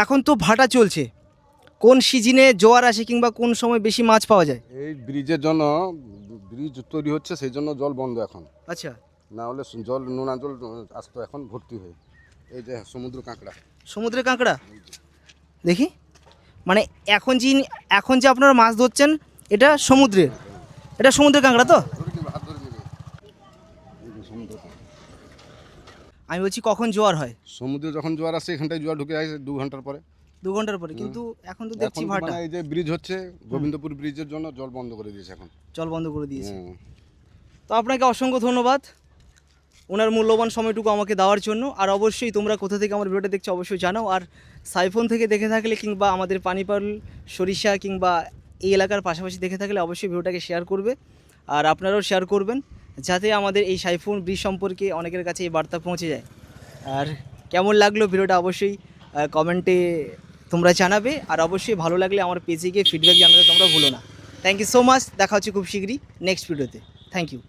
এখন তো ভাটা চলছে, কোন সিজনে জোয়ার আসে কিংবা কোন সময় বেশি মাছ পাওয়া যায়? এই ব্রিজের জন্য, ব্রিজ তৈরি হচ্ছে সেই জন্য জল বন্ধ এখন, আচ্ছা, না হলে জল নোনা জল আসতো, এখন ভর্তি হয়ে। এই যে সমুদ্র কাঁকড়া, সমুদ্রের কাঁকড়া দেখি, মানে এখন যে আপনারা মাছ ধরছেন এটা সমুদ্রের, এটা সমুদ্রের কাঁকড়া তো? ধরে নেবে, হাত ধরে নেবে। এই যে সমুদ্র কাঁকড়া। আমি বলছি কখন জোয়ার হয়? সমুদ্রে যখন জোয়ার আসে এখানটায় জোয়ার ঢুকে আসে 2 ঘন্টার পরে। 2 ঘন্টার পরে, কিন্তু এখন তো দেখছি এখন তো ভাটা, মানে এই যে ব্রিজ হচ্ছে, গোবিন্দপুর ব্রিজের জন্য জল বন্ধ করে দিয়েছে এখন। জল বন্ধ করে দিয়েছে। হ্যাঁ। তো আপনাকে অসংখ্য ধন্যবাদ ওনার মূল্যবান সময়টুকু আমাকে দেওয়ার জন্য। আর অবশ্যই তোমরা কোথা থেকে আমার ভিডিওটা দেখছো অবশ্যই জানাও, আর সাইফোন থেকে দেখে থাকলে কিংবা আমাদের পানিপাল সরিষা কিংবা এই এলাকার পাশাপাশি দেখে থাকলে অবশ্যই ভিডিওটাকে শেয়ার করবে, আর আপনারাও শেয়ার করবেন যাতে আমাদের এই সাইফোন ব্রিজ সম্পর্কে অনেকের কাছে এই বার্তা পৌঁছে যায়। আর কেমন লাগলো ভিডিওটা অবশ্যই কমেন্টে তোমরা জানাবে, আর অবশ্যই ভালো লাগলে আমার পেজে গিয়ে ফিডব্যাক জানাতে তোমরা ভুলো না। থ্যাংক ইউ সো মাচ, দেখা হচ্ছে খুব শীঘ্রই নেক্সট ভিডিওতে। Thank you.